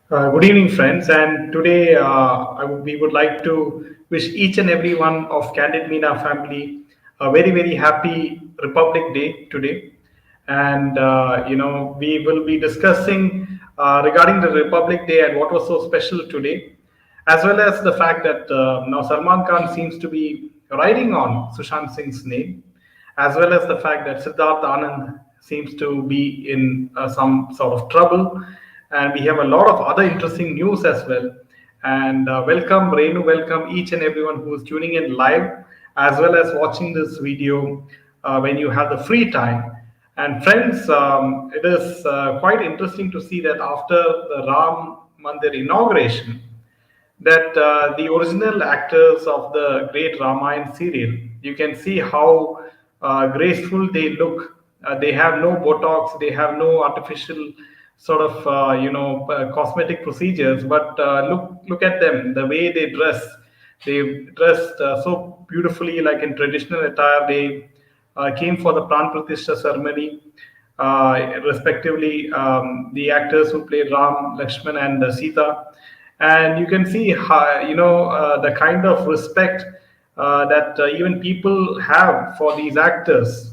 Good evening, friends. And today we would like to wish each and every one of Candid Meena family a very, very happy Republic Day today. And, we will be discussing regarding the Republic Day and what was so special today, as well as the fact that now Salman Khan seems to be riding on Sushant Singh's name, as well as the fact that Siddarth Anand seems to be in some sort of trouble. And we have a lot of other interesting news as well. And welcome, Renu, welcome each and everyone who is tuning in live, as well as watching this video when you have the free time. And friends, it is quite interesting to see that after the Ram Mandir inauguration, that the original actors of the great Ramayana serial, you can see how graceful they look. They have no Botox, they have no artificial sort of cosmetic procedures. But look at them, the way they dress. They dressed so beautifully, like in traditional attire. They came for the Pran Pratishtha ceremony, respectively, the actors who played Ram, Lakshman, and Sita. And you can see how, the kind of respect that even people have for these actors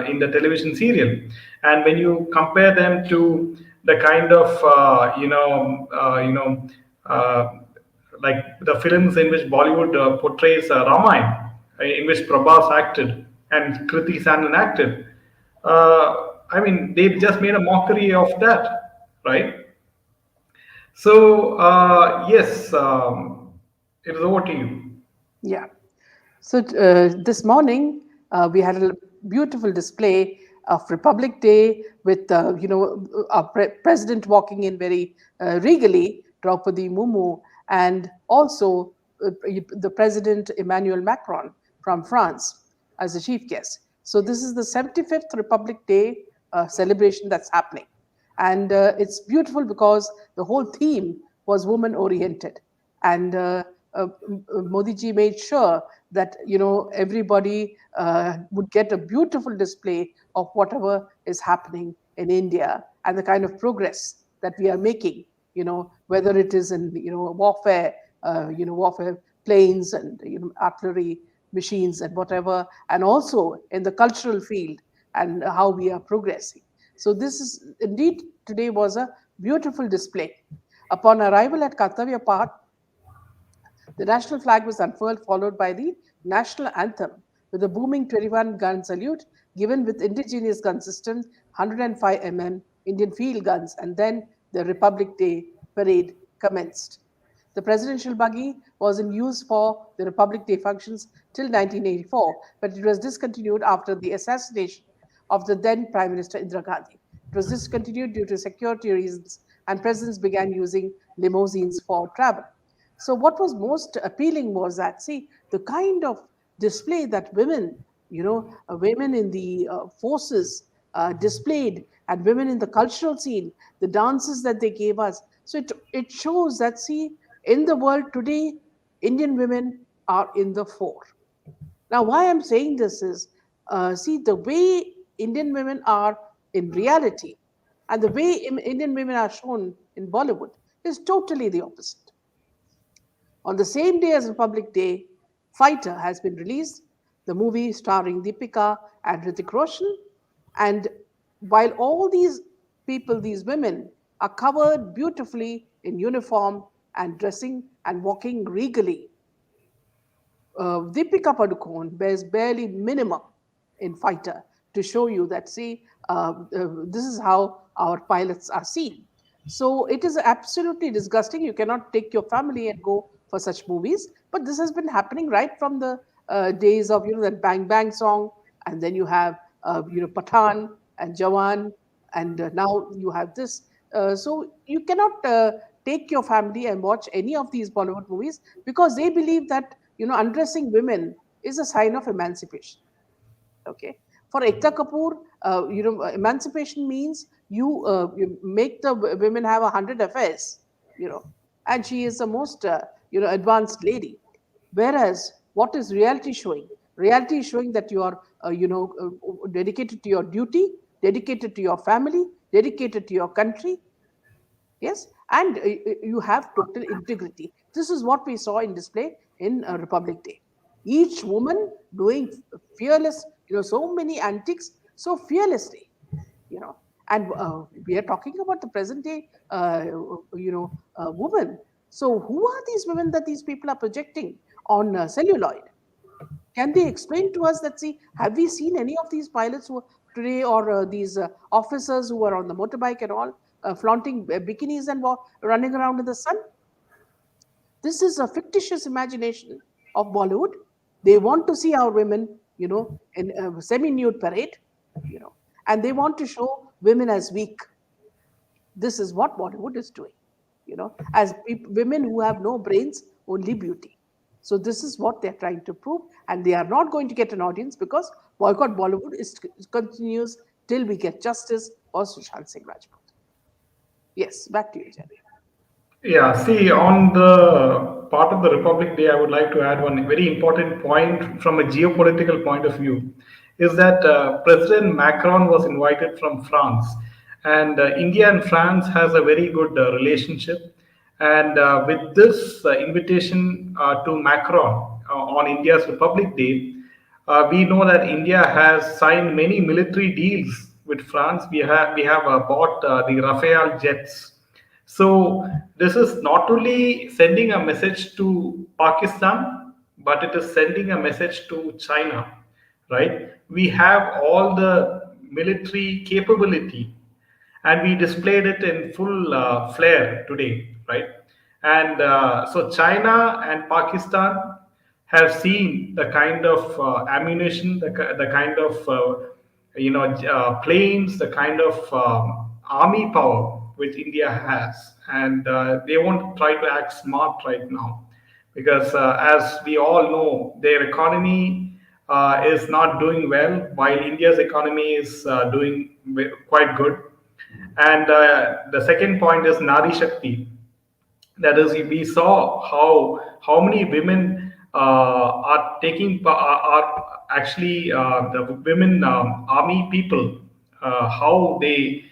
in the television serial. And when you compare them to the kind of uh, like the films in which Bollywood portrays Ramayana, in which Prabhas acted and Kriti Sanon acted. I mean, they just made a mockery of that, right? So, yes, it is over to you. Yeah. So this morning we had a beautiful display of Republic Day with our president walking in very regally, Draupadi Mumu, and also the president Emmanuel Macron from France as a chief guest. So this is the 75th Republic Day celebration that's happening, and it's beautiful because the whole theme was woman oriented, and Modi ji made sure that everybody would get a beautiful display of whatever is happening in India and the kind of progress that we are making. Whether it is in warfare, warfare planes and artillery machines and whatever, and also in the cultural field and how we are progressing. So this is indeed today was a beautiful display. Upon arrival at Kartavya Path, the national flag was unfurled, followed by the national anthem with a booming 21 gun salute given with indigenous gun system, 105 Indian field guns, and then the Republic Day parade commenced. The presidential buggy was in use for the Republic Day functions till 1984, but it was discontinued after the assassination of the then Prime Minister Indira Gandhi. It was discontinued due to security reasons, and presidents began using limousines for travel. So, what was most appealing was that, see, the kind of display that women, women in the forces displayed, and women in the cultural scene, the dances that they gave us. So, it shows that, see, in the world today, Indian women are in the fore. Now, why I'm saying this is, see, the way Indian women are in reality and the way Indian women are shown in Bollywood is totally the opposite. On the same day as Republic Day, Fighter has been released, the movie starring Deepika and Hrithik Roshan. And while all these people, these women, are covered beautifully in uniform and dressing and walking regally, Deepika Padukone bears barely minimum in Fighter to show you that, see, this is how our pilots are seen. So it is absolutely disgusting. You cannot take your family and go for such movies. But this has been happening right from the days of that Bang Bang song, and then you have Pathan and Jawan, and now you have this. So you cannot take your family and watch any of these Bollywood movies because they believe that undressing women is a sign of emancipation. Okay, for Ekta Kapoor, emancipation means you make the women have 100 affairs, you know, and she is the most advanced lady. Whereas what is reality showing? Reality is showing that you are dedicated to your duty, dedicated to your family, dedicated to your country. Yes, and you have total integrity. This is what we saw in display in Republic Day. Each woman doing fearless, so many antics, so fearlessly, you know. And we are talking about the present day, woman. So who are these women that these people are projecting on celluloid? Can they explain to us that, see, have we seen any of these pilots who today, or these officers who are on the motorbike and all, flaunting bikinis and running around in the sun? This is a fictitious imagination of Bollywood. They want to see our women, in a semi-nude parade, you know, and they want to show women as weak. This is what Bollywood is doing, as women who have no brains, only beauty. So this is what they're trying to prove, and they are not going to get an audience because boycott Bollywood continues till we get justice for Sushant Singh Rajput. Yes, back to you, Jerry. Yeah, see, on the part of the Republic Day, I would like to add one very important point from a geopolitical point of view is that President Macron was invited from France, and India and France has a very good relationship. And with this invitation to Macron on India's Republic Day, we know that India has signed many military deals with France. We have bought the Rafale jets, so this is not only sending a message to Pakistan, but it is sending a message to China, right? We have all the military capability, and we displayed it in full flair today, right? And so China and Pakistan have seen the kind of ammunition, the kind of planes, the kind of army power which India has, and they won't try to act smart right now, because as we all know, their economy is not doing well, while India's economy is doing quite good. And the second point is Nari Shakti. That is, we saw how many women are taking are actually the women army people, how they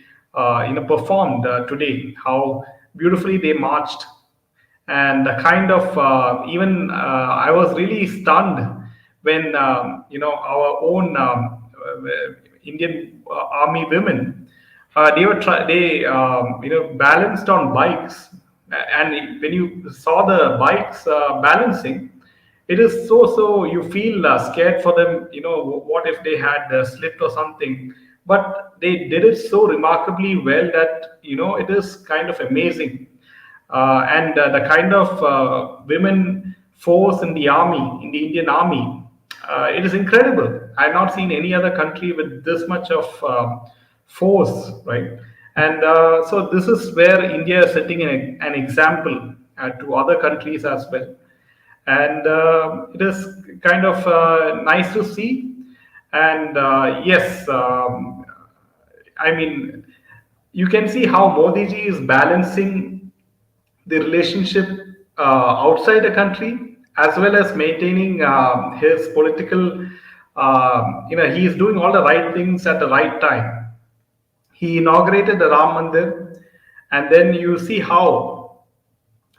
performed today, how beautifully they marched, and the kind of even I was really stunned when our own Indian army women, they balanced on bikes, and when you saw the bikes balancing, it is so you feel scared for them. What if they had slipped or something? But they did it so remarkably well that it is kind of amazing. And the kind of women force in the army, in the Indian army, it is incredible. I've not seen any other country with this much of force, right? And so this is where India is setting an example to other countries as well. And it is kind of nice to see. And yes, I mean, you can see how Modi ji is balancing the relationship outside the country, as well as maintaining his political. He is doing all the right things at the right time. He inaugurated the Ram Mandir, and then you see how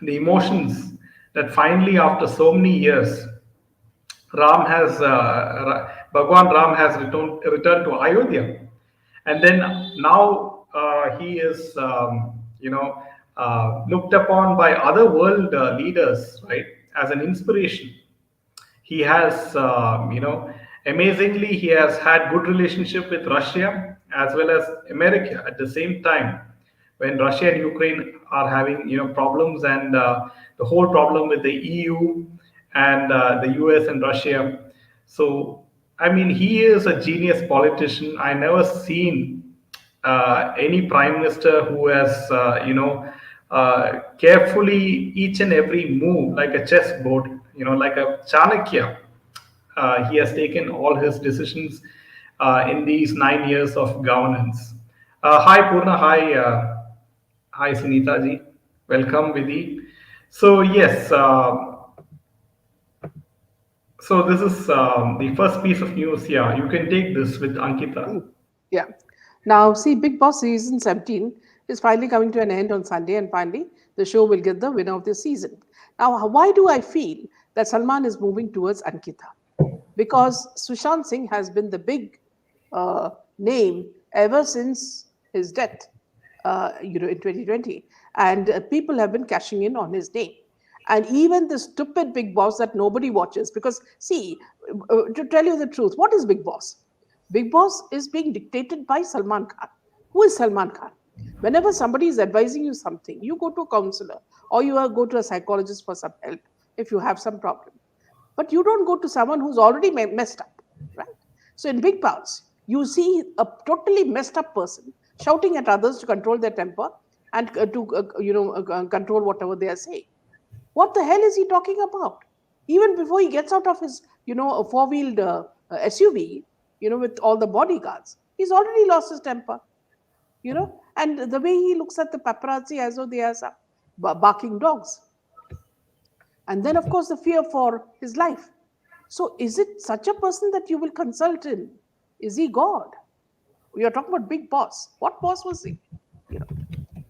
the emotions that finally, after so many years, Bhagwan Ram has returned to Ayodhya, and then now he is looked upon by other world leaders, right, as an inspiration. He has amazingly, he has had good relationship with Russia as well as America at the same time, when Russia and Ukraine are having problems, and the whole problem with the EU and the US and Russia. So I mean, he is a genius politician. I never seen any prime minister who has carefully each and every move like a chessboard, like a Chanakya. He has taken all his decisions in these 9 years of governance. Hi Purna, hi Sunita ji, welcome Vidhi. So yes, so this is the first piece of news. Yeah, you can take this with Ankita. Yeah. Now, see, Big Boss season 17 is finally coming to an end on Sunday, and finally the show will get the winner of the season. Now, why do I feel that Salman is moving towards Ankita? Because Sushant Singh has been the big uh, name ever since his death, in 2020, and people have been cashing in on his name. And even the stupid Big Boss that nobody watches, because see, to tell you the truth, what is Big Boss? Big Boss is being dictated by Salman Khan. Who is Salman Khan? Whenever somebody is advising you something, you go to a counselor or you go to a psychologist for some help if you have some problem. But you don't go to someone who's already messed up, right? So in Big Boss, you see a totally messed up person shouting at others to control their temper and to control whatever they are saying. What the hell is he talking about? Even before he gets out of his, a four-wheeled SUV, with all the bodyguards, he's already lost his temper, and the way he looks at the paparazzi as though they are some barking dogs. And then, of course, the fear for his life. So, is it such a person that you will consult in? Is he God? We are talking about Big Boss. What boss was he? You know,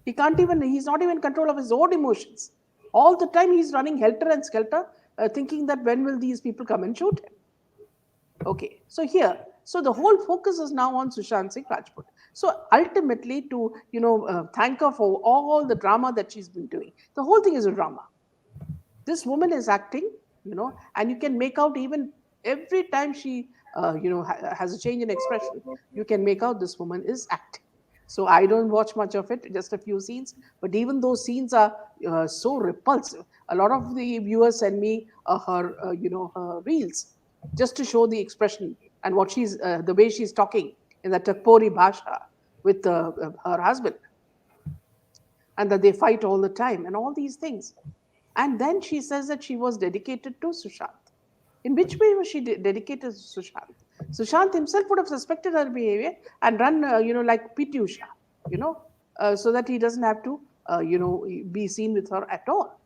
he's not even in control of his own emotions. All the time he's running helter and skelter, thinking that when will these people come and shoot him? Okay, so the whole focus is now on Sushant Singh Rajput. So ultimately, to thank her for all the drama that she's been doing. The whole thing is a drama. This woman is acting, and you can make out even every time she, has a change in expression, you can make out this woman is acting. So I don't watch much of it, just a few scenes, but even those scenes are so repulsive. A lot of the viewers send me her reels just to show the expression and what the way she's talking in the Takpori Bhasha with her husband, and that they fight all the time and all these things. And then she says that she was dedicated to Sushant. In which way was she dedicated to Sushant? Sushant himself would have suspected her behavior and run, like PT Usha, so that he doesn't have to, be seen with her at all.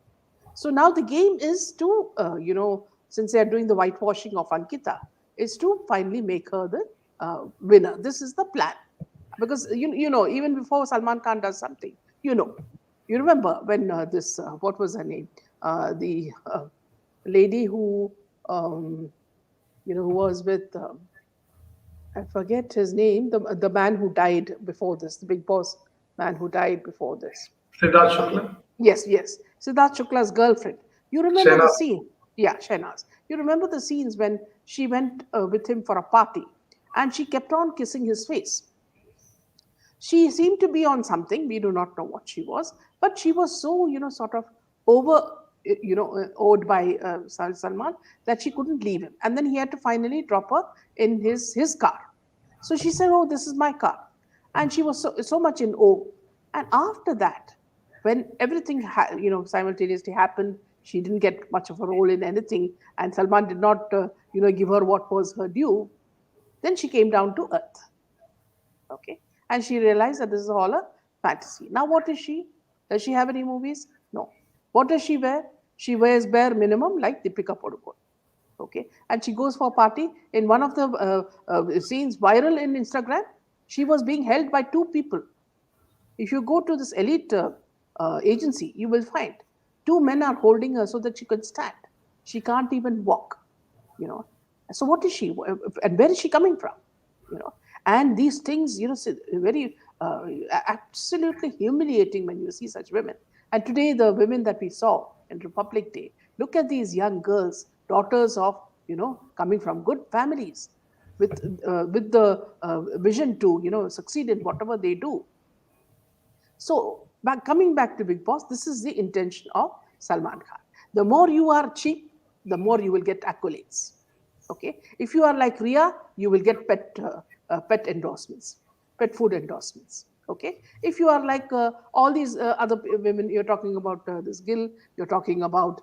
So now the game is to, since they are doing the whitewashing of Ankita, is to finally make her the winner. This is the plan. Because, even before Salman Khan does something, you remember when what was her name? The lady who, who was with, I forget his name, the man who died before this, the Big Boss man who died before this. Siddharth Shukla, Yes, yes. Siddharth Shukla's girlfriend. You remember Shena. the scene? Yeah, Shehnaz. You remember the scenes when she went with him for a party and she kept on kissing his face. She seemed to be on something. We do not know what she was, but she was so, sort of over, owed by Salman that she couldn't leave him. And then he had to finally drop her in his car. So she said, "Oh, this is my car," and she was so much in awe. And after that, when everything simultaneously happened, she didn't get much of a role in anything, and Salman did not give her what was her due. Then she came down to earth. Okay, and she realized that this is all a fantasy. Now, what is she? Does she have any movies? No. What does she wear? She wears bare minimum like Deepika Padukone. Okay, and she goes for a party. In one of the scenes viral in Instagram, she was being held by two people. If you go to this elite agency, you will find two men are holding her so that she can stand. She can't even walk, you know. So what is she, and where is she coming from, you know? And these things, very absolutely humiliating when you see such women. And today, the women that we saw in Republic Day, look at these young girls, daughters of, coming from good families, with the vision to, succeed in whatever they do. So, coming back to Big Boss, this is the intention of Salman Khan. The more you are cheap, the more you will get accolades. Okay, if you are like Ria, you will get pet endorsements, pet food endorsements. Okay, if you are like all these other women, you're talking about this Gill, you're talking about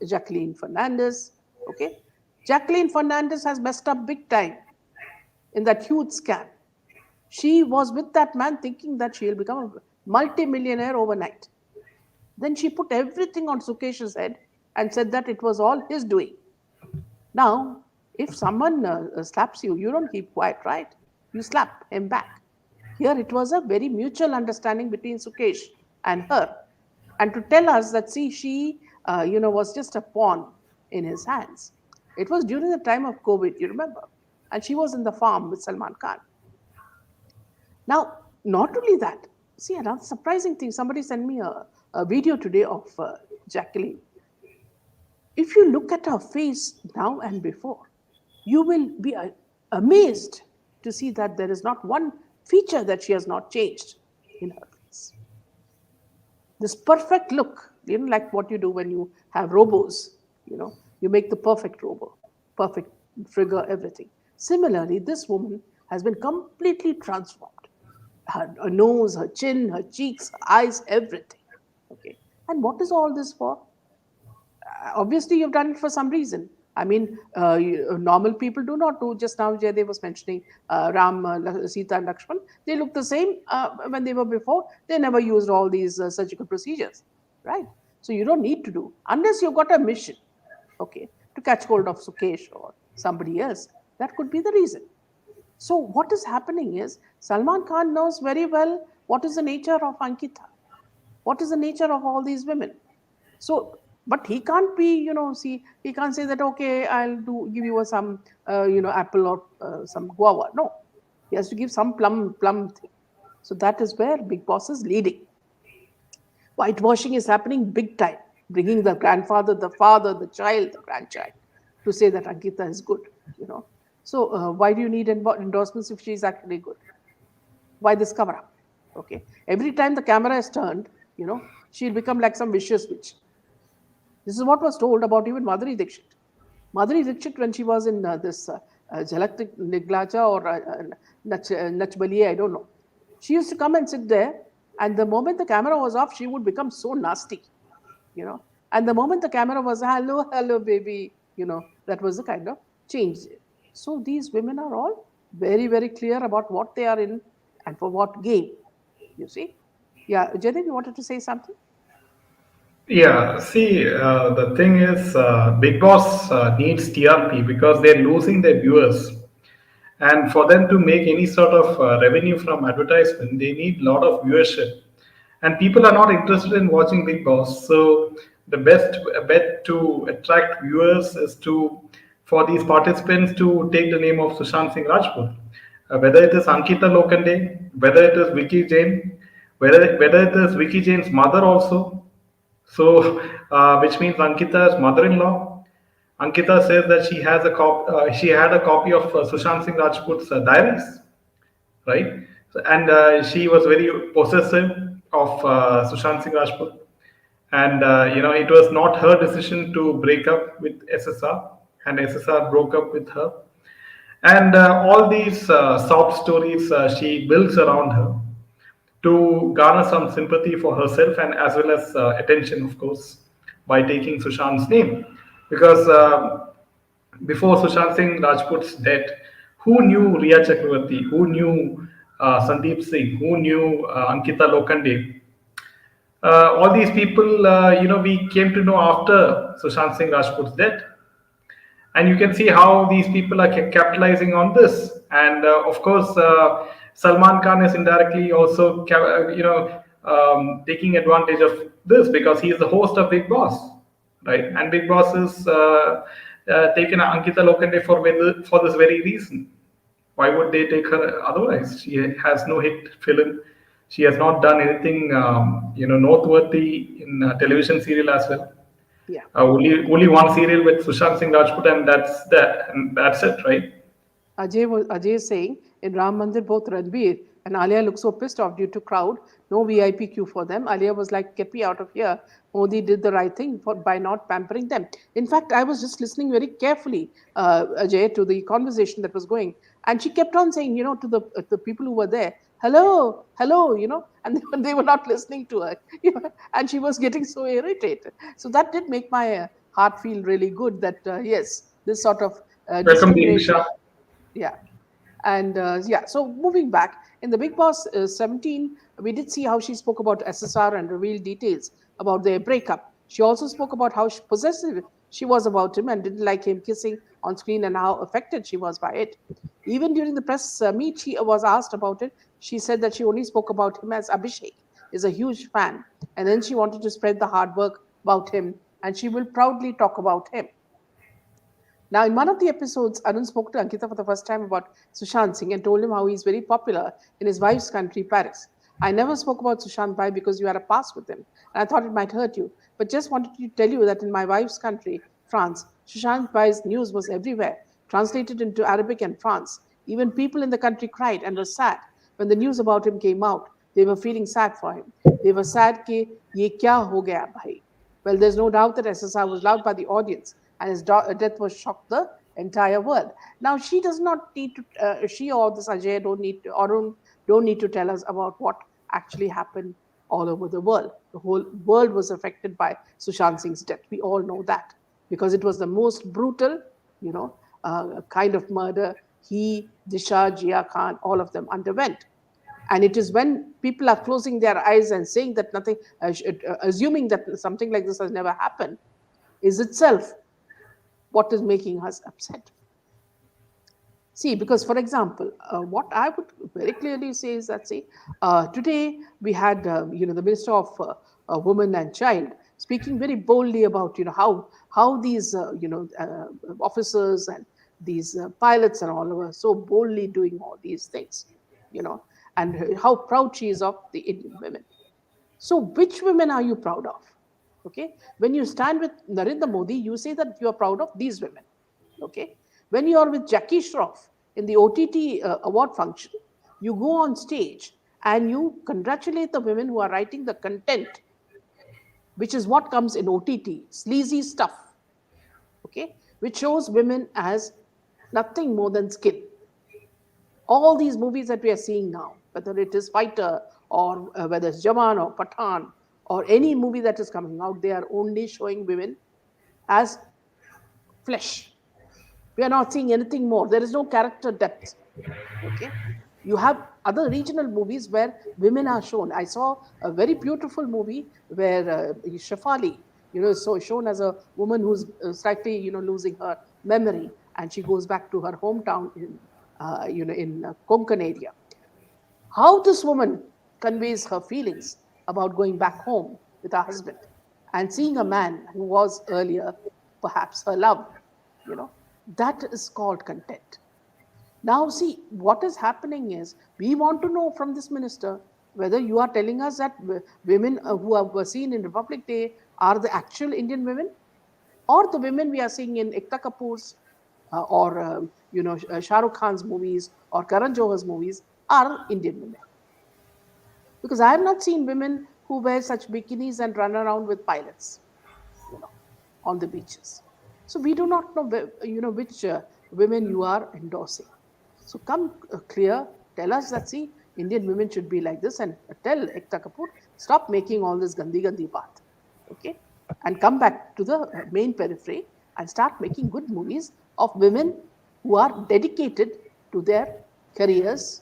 Jacqueline Fernandez. Okay, Jacqueline Fernandez has messed up big time in that huge scam. She was with that man thinking that she'll become a multi-millionaire overnight. Then she put everything on Sukesh's head and said that it was all his doing. Now, if someone slaps you, you don't keep quiet, right? You slap him back. Here it was a very mutual understanding between Sukesh and her, and to tell us that see she was just a pawn in his hands. It was during the time of COVID, you remember, and she was in the farm with Salman Khan. Now, not only that, see another surprising thing. Somebody sent me a video today of Jacqueline. If you look at her face now and before, you will be amazed to see that there is not one feature that she has not changed in her face. This perfect look, like what you do when you have robos, you make the perfect robo, perfect figure, everything. Similarly, this woman has been completely transformed. Her nose, her chin, her cheeks, her eyes, everything. Okay. And what is all this for? Obviously you've done it for some reason. I mean, normal people do not do. Just now Jaydev was mentioning Ram, Sita and Lakshman. They look the same when they were before. They never used all these surgical procedures, right? So you don't need to do unless you've got a mission, okay, to catch hold of Sukesh or somebody else. That could be the reason. So what is happening is Salman Khan knows very well what is the nature of Ankita, what is the nature of all these women. So, but he can't be, see, he can't say that, okay, I'll give you some, apple or some guava. No, he has to give some plum thing. So that is where Big Boss is leading. Whitewashing is happening big time, bringing the grandfather, the father, the child, the grandchild to say that Ankita is good. So why do you need endorsements if she is actually good? Why this cover up? Okay. Every time the camera is turned, she'll become like some vicious witch. This is what was told about even Madhuri Dixit. Madhuri Dixit, when she was in this Jhalak Niglacha or Nach Baliye, I don't know. She used to come and sit there, and the moment the camera was off, she would become so nasty. And the moment the camera was, hello, baby, that was the kind of change. So these women are all very, very clear about what they are in and for what game, you see. Yeah, Jaydev, you wanted to say something? Yeah, see, the thing is, Big Boss needs TRP because they're losing their viewers. And for them to make any sort of revenue from advertisement, they need a lot of viewership. And people are not interested in watching Big Boss. So the best bet to attract viewers is for these participants to take the name of Sushant Singh Rajput. Whether it is Ankita Lokande, whether it is Vicky Jain, whether it is Vicky Jain's mother also, so, which means Ankita's mother-in-law. Ankita says that she had a copy of Sushant Singh Rajput's diaries, right? And she was very possessive of Sushant Singh Rajput, and it was not her decision to break up with SSR, and SSR broke up with her. And all these sob stories she builds around her to garner some sympathy for herself and as well as attention, of course, by taking Sushant's name. Because before Sushant Singh Rajput's death, who knew Riya Chakravarti? Who knew Sandeep Singh? Who knew Ankita Lokande? All these people, we came to know after Sushant Singh Rajput's death. And you can see how these people are capitalizing on this. And of course, Salman Khan is indirectly also, taking advantage of this because he is the host of Big Boss, right? And Big Boss is taken Ankita Lokande for this very reason. Why would they take her otherwise? She has no hit film. She has not done anything, noteworthy in television serial as well. Yeah. Only one serial with Sushant Singh Rajput, and that's it, right? Ajay is saying in Ram Mandir, both Ranbir and Alia look so pissed off due to crowd. No VIP queue for them. Alia was like, "Get me out of here." Modi did the right thing by not pampering them. In fact, I was just listening very carefully, Ajay, to the conversation that was going, and she kept on saying, to the people who were there, "Hello, hello," and they were not listening to her, and she was getting so irritated. So that did make my heart feel really good that yes, this sort of Welcome, discrimination. Diksha. Yeah. And yeah, so moving back in the Big Boss 17, we did see how she spoke about SSR and revealed details about their breakup. She also spoke about how possessive she was about him and didn't like him kissing on screen and how affected she was by it. Even during the press meet, she was asked about it. She said that she only spoke about him as Abhishek is a huge fan, and then she wanted to spread the hard work about him, and she will proudly talk about him. Now, in one of the episodes, Arun spoke to Ankita for the first time about Sushant Singh and told him how he's very popular in his wife's country, Paris. I never spoke about Sushant Bhai because you had a past with him, and I thought it might hurt you, but just wanted to tell you that in my wife's country, France, Sushant Bhai's news was everywhere, translated into Arabic and France. Even people in the country cried and were sad when the news about him came out. They were feeling sad for him. They were sad कि ये क्या हो गया भाई. Well, there's no doubt that SSR was loved by the audience, and his death was shocked the entire world. Now, she does not need to, she or this Ajay don't need to, or don't need to tell us about what actually happened all over the world. The whole world was affected by Sushant Singh's death. We all know that because it was the most brutal, kind of murder he, Disha, Jia Khan, all of them underwent. And it is when people are closing their eyes and saying that nothing, assuming that something like this has never happened, is itself what is making us upset. See, because for example, what I would very clearly say is that, see, today we had, the Minister of Women and Child speaking very boldly about, how these, officers and these pilots and all were so boldly doing all these things, you know, and how proud she is of the Indian women. So, which women are you proud of? Okay, when you stand with Narendra Modi, you say that you are proud of these women. Okay, when you are with Jackie Shroff in the OTT award function, you go on stage and you congratulate the women who are writing the content, which is what comes in OTT, sleazy stuff. Okay, which shows women as nothing more than skin. All these movies that we are seeing now, whether it is Fighter or whether it's Jawan or Pathan or any movie that is coming out, they are only showing women as flesh. We are not seeing anything more. There is no character depth. Okay. You have other regional movies where women are shown. I saw a very beautiful movie where Shafali, so shown as a woman who's slightly, losing her memory, and she goes back to her hometown in Konkan area. How this woman conveys her feelings about going back home with her husband and seeing a man who was earlier perhaps her love, that is called content. Now, see, what is happening is we want to know from this minister whether you are telling us that women were seen in Republic Day are the actual Indian women, or the women we are seeing in Ekta Kapoor's or Shah Rukh Khan's movies or Karan Johar's movies are Indian women. Because I have not seen women who wear such bikinis and run around with pilots, you know, on the beaches. So we do not know, which women you are endorsing. So come clear, tell us that, see, Indian women should be like this, and tell Ekta Kapoor, stop making all this gandi path, okay? And come back to the main periphery and start making good movies of women who are dedicated to their careers,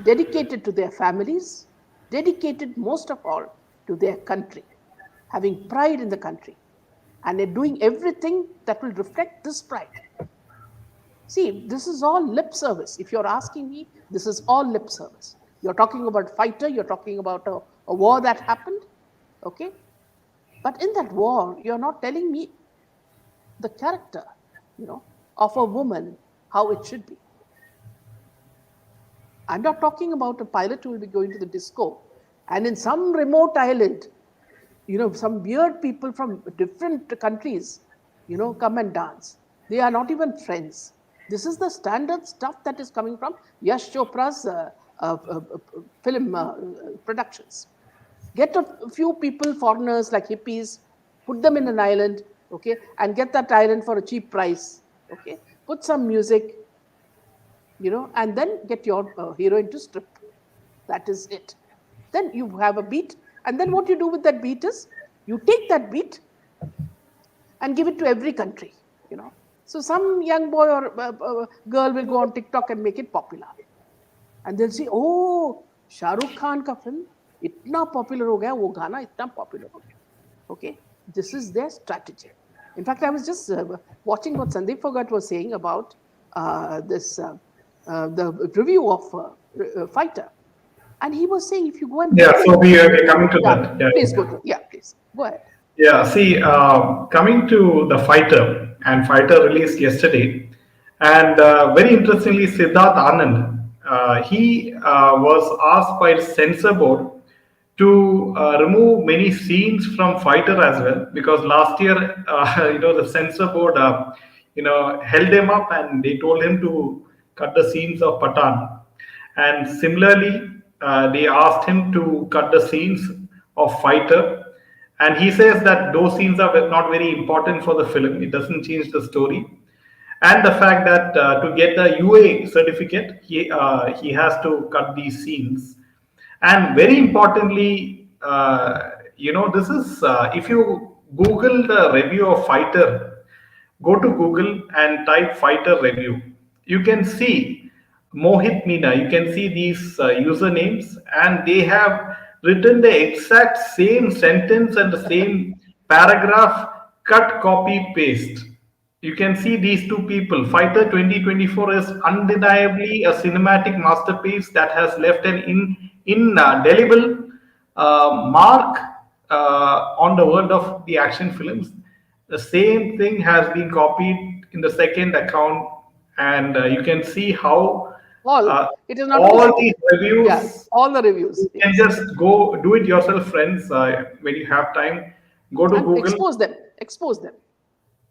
dedicated to their families, dedicated most of all to their country, having pride in the country, and they're doing everything that will reflect this pride. See, this is all lip service. If you're asking me, this is all lip service. You're talking about fighter, you're talking about a war that happened, okay? But in that war, you're not telling me the character, of a woman, how it should be. I'm not talking about a pilot who will be going to the disco and in some remote island, some weird people from different countries, come and dance. They are not even friends. This is the standard stuff that is coming from Yash Chopra's film productions. Get a few people, foreigners like hippies, put them in an island, okay, and get that island for a cheap price, okay. Put some music, and then get your heroine to strip. That is it. Then you have a beat, and then what you do with that beat is you take that beat and give it to every country, So some young boy or girl will go on TikTok and make it popular. And they'll say, oh, Shah Rukh Khan ka film itna popular ho gaya, wo gana itna popular ho gaya. Okay, this is their strategy. In fact, I was just watching what Sandeep Fogat was saying about this the review of Fighter, and he was saying if you go and Yeah, look at so the we're coming to yeah, that. Yeah, please yeah. go to yeah, please go ahead. Yeah, see, coming to the fighter, and fighter released yesterday, and very interestingly, Siddharth Anand, he was asked by censor board to remove many scenes from fighter as well, because last year, the censor board, held him up and they told him to cut the scenes of Patan. And similarly, they asked him to cut the scenes of fighter, and he says that those scenes are not very important for the film. It doesn't change the story, and the fact that to get the UA certificate, he has to cut these scenes. And very importantly, this is if you Google the review of fighter, go to Google and type fighter review. You can see Mohit Meena, you can see these usernames, and they have written the exact same sentence and the same paragraph, cut, copy, paste. You can see these two people. Fighter 2024 is undeniably a cinematic masterpiece that has left an indelible mark on the world of the action films. The same thing has been copied in the second account, and you can see how All uh, it is not only all second, these yeah, reviews. all the reviews, You can yes, just go do it yourself, friends. When you have time, go to and Google. expose them.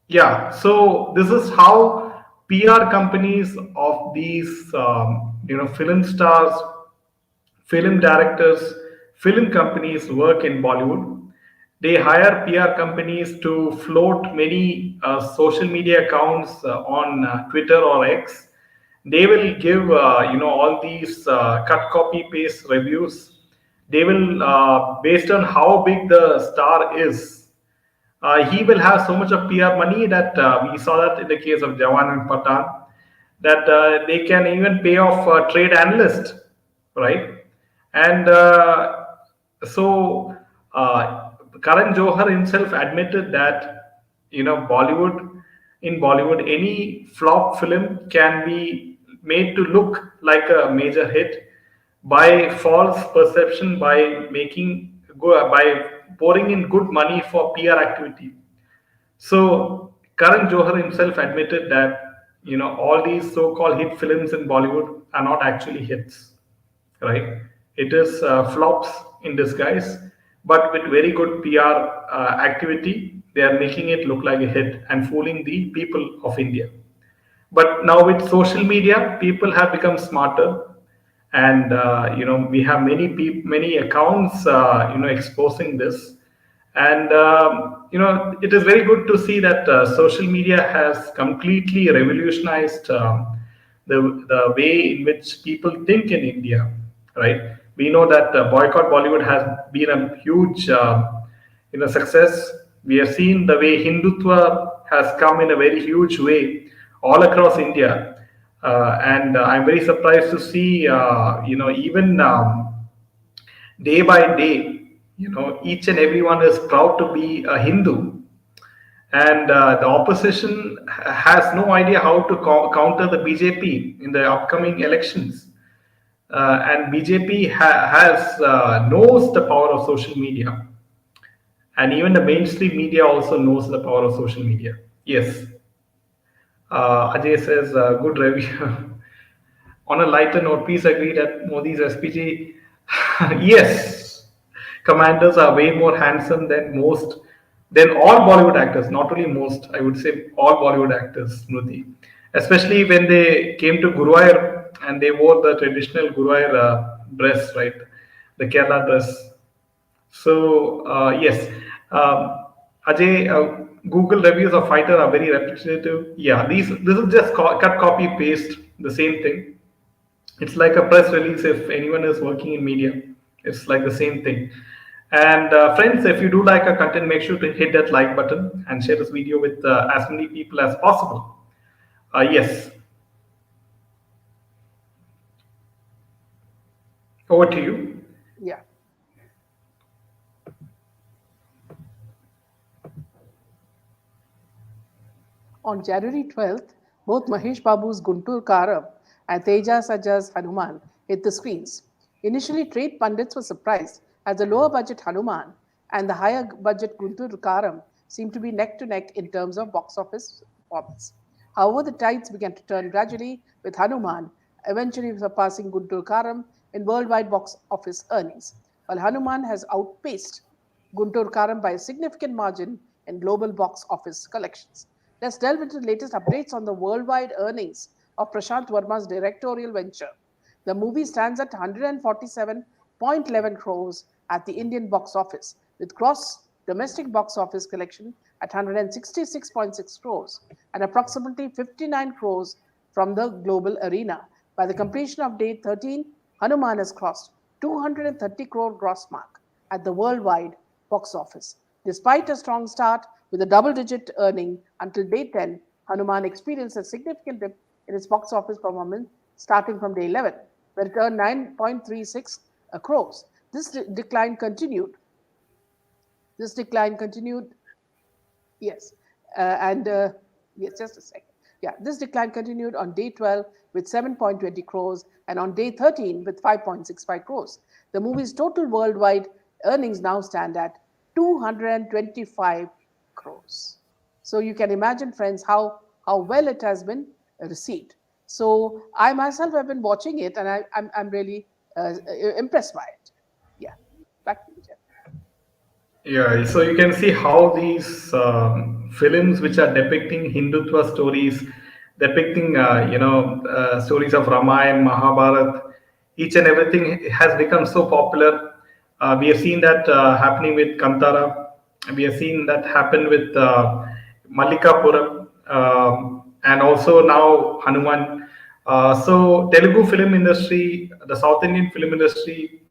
Yeah, so this is how PR companies of these film stars, film directors, film companies work in Bollywood. They hire PR companies to float many social media accounts on Twitter or X. They will give all these cut, copy, paste reviews. They will based on how big the star is, he will have so much of PR money that we saw that in the case of Jawan and Patan, that they can even pay off a trade analyst, right? And so Karan Johar himself admitted that Bollywood, in Bollywood, any flop film can be made to look like a major hit by false perception, by pouring in good money for PR activity. So Karan Johar himself admitted that all these so-called hit films in Bollywood are not actually hits, right? It is flops in disguise, but with very good PR activity, they are making it look like a hit and fooling the people of India. But now with social media, people have become smarter, and we have many accounts exposing this, and it is very good to see that social media has completely revolutionized the way in which people think in India, right? We know that boycott Bollywood has been a huge success. We have seen the way Hindutva has come in a very huge way all across India, and I'm very surprised to see even day by day, each and everyone is proud to be a Hindu, and the opposition has no idea how to counter the BJP in the upcoming elections. And BJP has knows the power of social media, and even the mainstream media also knows the power of social media. Yes, Ajay says good review. On a lighter note, please agree that Modi's SPG, yes, commanders are way more handsome than all Bollywood actors. Not only most, I would say all Bollywood actors, Smriti. Especially when they came to Guruvayur and they wore the traditional Guruvayur dress, right? The Kerala dress. So yes, Ajay, Google reviews of Fighter are very repetitive. Yeah, this is just cut, copy, paste the same thing. It's like a press release. If anyone is working in media, it's like the same thing. And friends, if you do like our content, make sure to hit that like button and share this video with as many people as possible. Yes, over to you. Yeah. On January 12th, both Mahesh Babu's Guntur Karam and Teja Sajja's Hanuman hit the screens. Initially, trade pundits were surprised as the lower budget Hanuman and the higher budget Guntur Karam seemed to be neck to neck in terms of box office performance. However, the tides began to turn gradually, with Hanuman eventually surpassing Guntur Karam in worldwide box office earnings, while Hanuman has outpaced Guntur Karam by a significant margin in global box office collections. Let's delve into the latest updates on the worldwide earnings of Prashant Verma's directorial venture. The movie stands at 147.11 crores at the Indian box office, with gross domestic box office collection at 166.6 crores and approximately 59 crores from the global arena. By the completion of day 13, Hanuman has crossed 230 crore gross mark at the worldwide box office. Despite a strong start with a double digit earning until day 10, Hanuman experienced a significant dip in its box office performance starting from day 11, where it earned 9.36 crores. This decline continued. This decline continued Yes, and yes, just a second. Yeah, this decline continued on day 12 with 7.20 crores and on day 13 with 5.65 crores. The movie's total worldwide earnings now stand at 225 crores. So you can imagine, friends, how well it has been received. So I myself have been watching it and I'm really impressed by it. Yeah, back to you, Jeff. Yeah, so you can see how these films, which are depicting Hindutva stories, depicting stories of Ramayana, Mahabharat, each and everything has become so popular. We have seen that happening with Kantara. We have seen that happen with Mallikapuram, and also now Hanuman. So Telugu film industry, the South Indian film industry,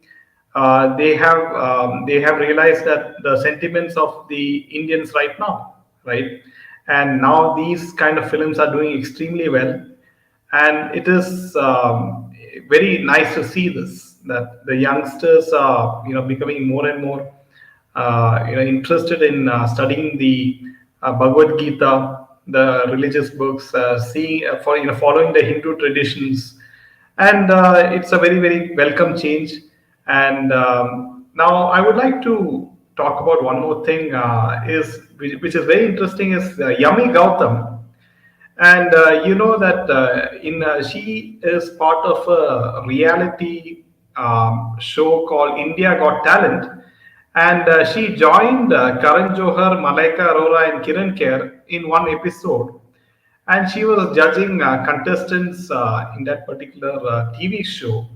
they have realized that the sentiments of the Indians right now, right, and now these kind of films are doing extremely well, and it is very nice to see this, that the youngsters are becoming more and more interested in studying the Bhagavad Gita, the religious books, seeing for following the Hindu traditions, and it's a very very welcome change. And now I would like to talk about one more thing, is which is very interesting, is Yummy Gautam. And you know that in she is part of a reality show called India Got Talent, and she joined Karan Johar, Malaika Arora, and Kiran Kher in one episode, and she was judging contestants in that particular TV show.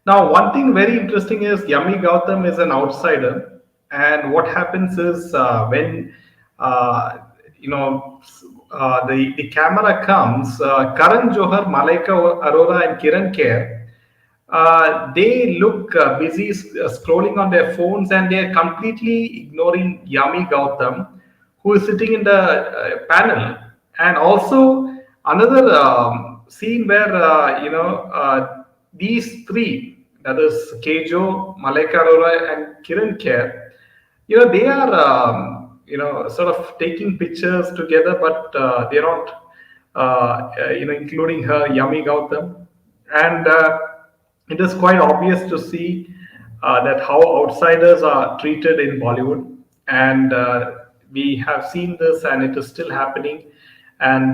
Now, one thing very interesting is Yami Gautam is an outsider, and what happens is when uh, you know the camera comes, Karan Johar, Malaika Arora, and Kiran Kher, they look busy scrolling on their phones, and they are completely ignoring Yami Gautam, who is sitting in the panel. And also another scene where these three, that is Kejo, Malaika Arora, and Kiran Kher, they are sort of taking pictures together, but they're not including her, Yami Gautam. And it is quite obvious to see that how outsiders are treated in Bollywood, and we have seen this, and it is still happening. And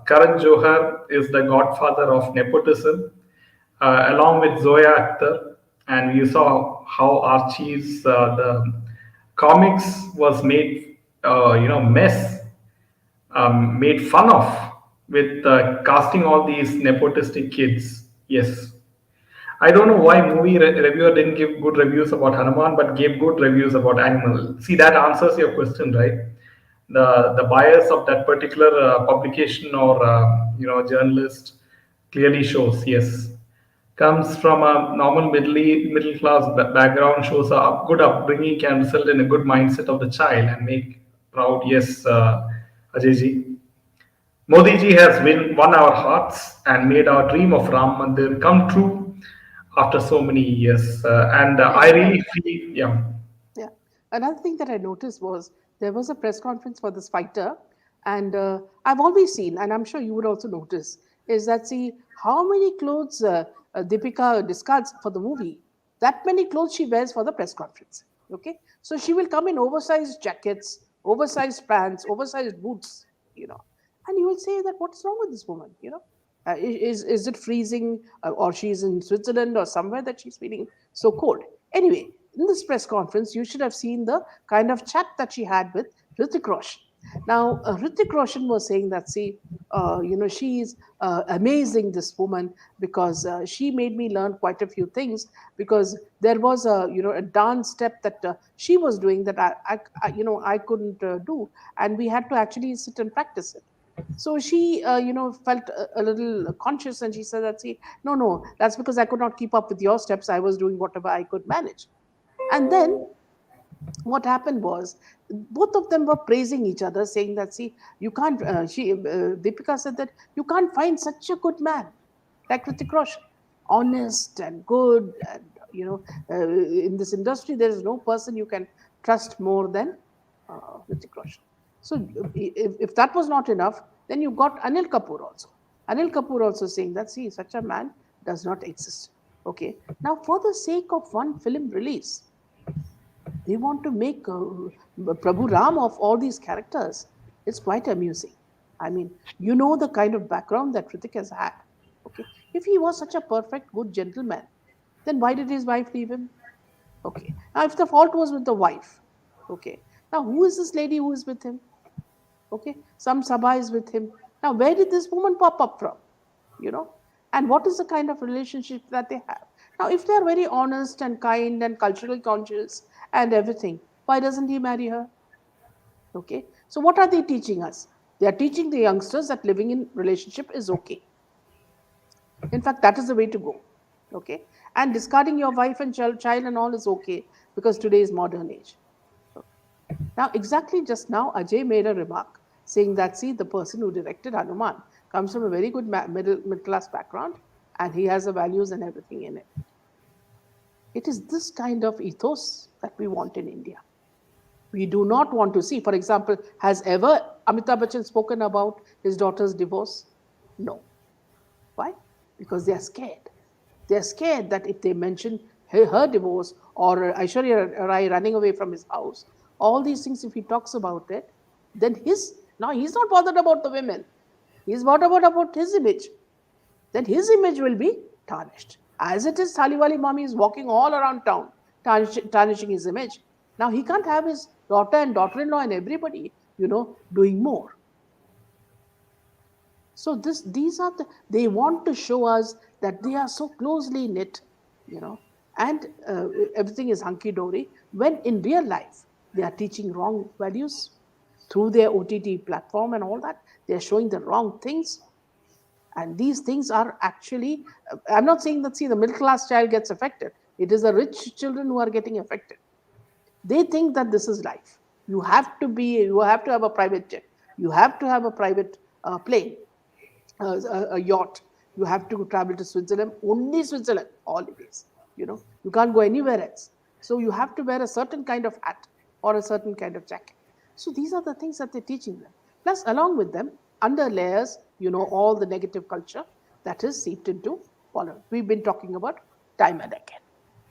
Karan Johar is the godfather of nepotism, along with Zoya Akhtar, and you saw how Archie's the comics was made, mess, made fun of, with casting all these nepotistic kids. Yes, I don't know why reviewer didn't give good reviews about Hanuman, but gave good reviews about Animal. See, that answers your question, right? The bias of that particular publication or journalist clearly shows. Yes, comes from a normal middle class background, shows a good upbringing can result in a good mindset of the child and make proud. Yes, Ajay ji. Modi ji has won our hearts and made our dream of Ram Mandir come true after so many years. And I Yes, really feel, yeah. yeah. Another thing that I noticed was there was a press conference for this fighter, And I've always seen, and I'm sure you would also notice, is that see how many clothes Deepika discards for the movie, that many clothes she wears for the press conference. Okay, so she will come in oversized jackets, oversized pants, oversized boots, you know, and you will say that what's wrong with this woman, you know? Is it freezing, or she's in Switzerland or somewhere that she's feeling so cold? Anyway, in this press conference, you should have seen the kind of chat that she had with Hrithik Roshan. Now, Hrithik Roshan was saying that, see, she is amazing, this woman, because she made me learn quite a few things. Because there was a dance step that she was doing that I couldn't do, and we had to actually sit and practice it. So she, felt a little conscious, and she said that, see, no, no, that's because I could not keep up with your steps. I was doing whatever I could manage. And then what happened was both of them were praising each other, saying that, see, you can't, Deepika said that you can't find such a good man like Hrithik Roshan, honest and good. And, in this industry, there is no person you can trust more than Hrithik Roshan. So if that was not enough, then you got Anil Kapoor also. Anil Kapoor also saying that, see, such a man does not exist. Okay. Now, for the sake of one film release, they want to make Prabhu Ram of all these characters. It's quite amusing. I mean, you know the kind of background that Kritik has had. Okay, if he was such a perfect, good gentleman, then why did his wife leave him? Okay, now if the fault was with the wife, okay, now who is this lady who is with him? Okay, some Sabha is with him. Now, where did this woman pop up from? You know, and what is the kind of relationship that they have? Now, if they are very honest and kind and culturally conscious and everything, why doesn't he marry her? Okay, so what are they teaching us? They are teaching the youngsters that living in relationship is okay. In fact, that is the way to go. Okay, and discarding your wife and child and all is okay, because today is modern age. Now, exactly just now, Ajay made a remark saying that, see, the person who directed Hanuman comes from a very good middle class background, and he has the values and everything in it. It is this kind of ethos that we want in India. We do not want to see, for example, has ever Amitabh Bachchan spoken about his daughter's divorce? No. Why? Because they are scared. They are scared that if they mention her divorce, or Aishwarya Rai running away from his house, all these things, if he talks about it, then now he's not bothered about the women. He's bothered about his image. Then his image will be tarnished. As it is, Thaliwali Mami is walking all around town, tarnishing his image. Now he can't have his daughter and daughter-in-law and everybody, doing more. So these are they want to show us that they are so closely knit, and everything is hunky dory. When in real life they are teaching wrong values through their OTT platform and all that, they are showing the wrong things. And these things are actually, I'm not saying that, see, the middle class child gets affected. It is the rich children who are getting affected. They think that this is life. You have to have a private jet. You have to have a private plane, a yacht. You have to travel to Switzerland, only Switzerland, holidays. You can't go anywhere else. So you have to wear a certain kind of hat or a certain kind of jacket. So these are the things that they're teaching them. Plus, along with them, under layers, all the negative culture that is seeped into Bollywood. We've been talking about time and again.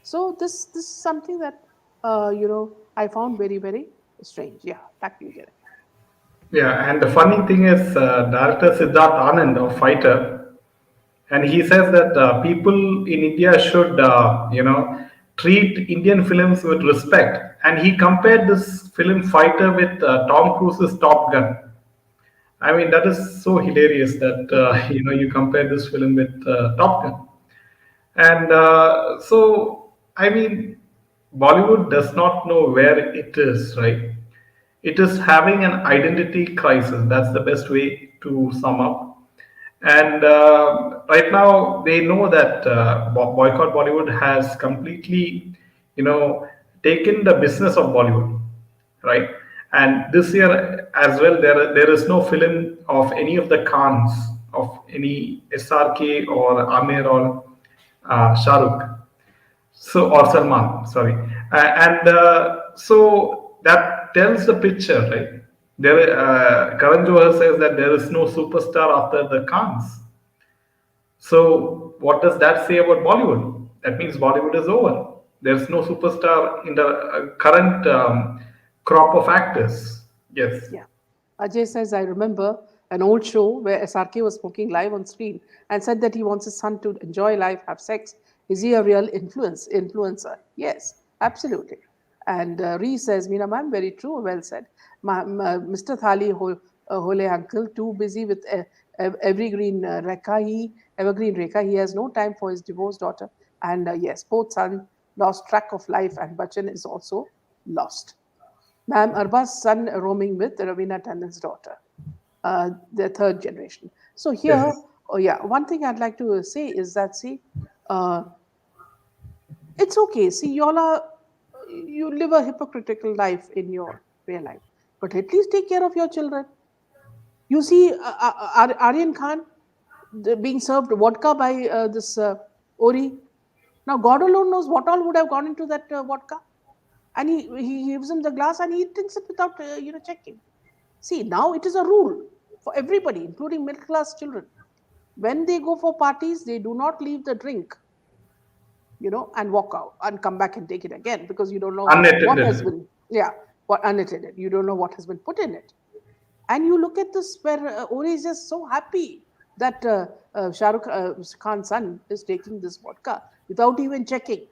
So this is something that I found very, very strange. Yeah, back to you, Gary. Yeah, and the funny thing is, director Siddarth Anand of Fighter, and he says that people in India should, treat Indian films with respect. And he compared this film Fighter with Tom Cruise's Top Gun. I mean, that is so hilarious that you compare this film with Top Gun. And so, I mean, Bollywood does not know where it is, right? It is having an identity crisis. That's the best way to sum up. And right now, they know that boycott Bollywood has completely, taken the business of Bollywood, right? And this year as well, there is no film of any of the Khans, of any SRK or Amir or Shah Rukh, so or Salman, sorry, and so that tells the picture, right? Karan Johar says that there is no superstar after the Khans. So what does that say about Bollywood? That means Bollywood is over. There's no superstar in the current crop of actors. Yes. Yeah. Ajay says, I remember an old show where SRK was smoking live on screen and said that he wants his son to enjoy life, have sex. Is he a real influencer? Yes, absolutely. And Ree says, Meena ma'am, very true, well said. Mr. Hole uncle, too busy with evergreen Rekha. He has no time for his divorced daughter. And yes, both sons lost track of life, and Bachchan is also lost. Ma'am Arba's son roaming with Ravina Tandon's daughter, the third generation. So here, Yes. oh yeah, one thing I'd like to say is that see, uh, it's okay. See, you live a hypocritical life in your real life, but at least take care of your children. You see, Aryan Khan being served vodka by this Ori. Now, God alone knows what all would have gone into that vodka, and he gives him the glass and he drinks it without checking. See, now it is a rule for everybody, including middle class children. When they go for parties, they do not leave the drink, and walk out and come back and take it again because you don't know what has Unattended. been, yeah, what unattended. You don't know what has been put in it. And you look at this where Ori is just so happy that Shah Rukh Khan's son is taking this vodka without even checking.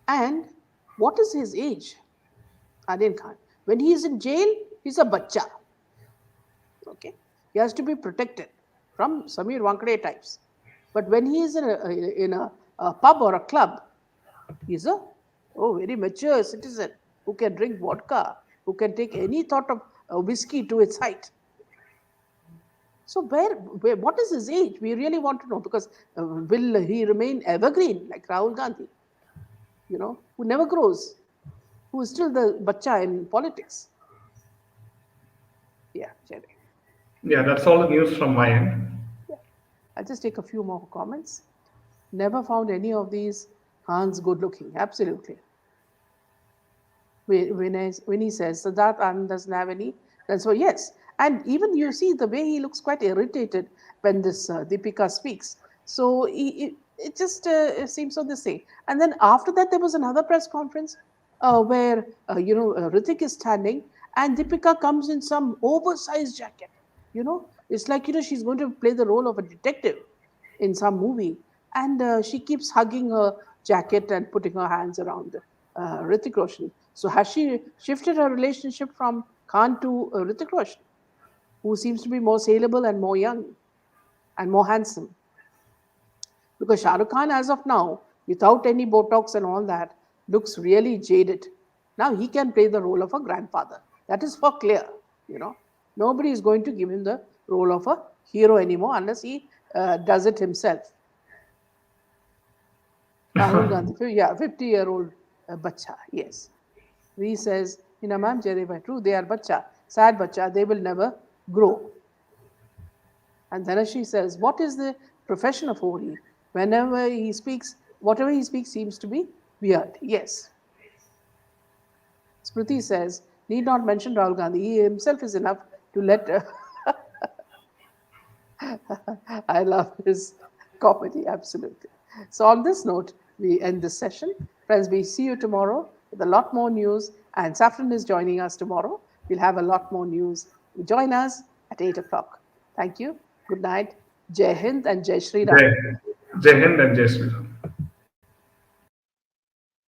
And what is his age, Adil Khan? When he is in jail, he's a bacha. Okay, he has to be protected from Samir Wankade types. But when he is in a pub or a club, he's a very mature citizen who can drink vodka, who can take any thought of whiskey to its height. So where what is his age? We really want to know because will he remain evergreen like Rahul Gandhi, who never grows, who is still the bacha in politics? Yeah, Jerry. Yeah, that's all the news from my end. Yeah. I'll just take a few more comments. Never found any of these Hans good looking. Absolutely. When he says Siddharth Anand doesn't have any, then so yes. And even you see the way he looks quite irritated when this Deepika speaks. So it just seems so this thing. And then after that, there was another press conference where, Ritik is standing and Deepika comes in some oversized jacket. It's like, she's going to play the role of a detective in some movie. And she keeps hugging her jacket and putting her hands around Ritik Roshan. So has she shifted her relationship from Khan to Ritik Roshan, who seems to be more saleable and more young and more handsome? Because Shah Rukh Khan, as of now, without any Botox and all that, looks really jaded. Now he can play the role of a grandfather. That is for clear. Nobody is going to give him the role of a hero anymore unless he does it himself. Rahul Gandhi, yeah, 50-year-old bacha, yes. He says, ma'am, Jerry, true, they are bacha, sad bacha, they will never grow. And Dhanashi says, what is the profession of Ori? Whenever he speaks, whatever he speaks seems to be weird. Yes. Smriti says, need not mention Rahul Gandhi. He himself is enough to let. I love his comedy, absolutely. So, on this note, we end this session. Friends, we see you tomorrow with a lot more news. And Safran is joining us tomorrow. We'll have a lot more news. Join us at 8 o'clock. Thank you. Good night. Jai Hind and Jai Shri Ram. Jai, Jai Hind and Jai Sri Ram.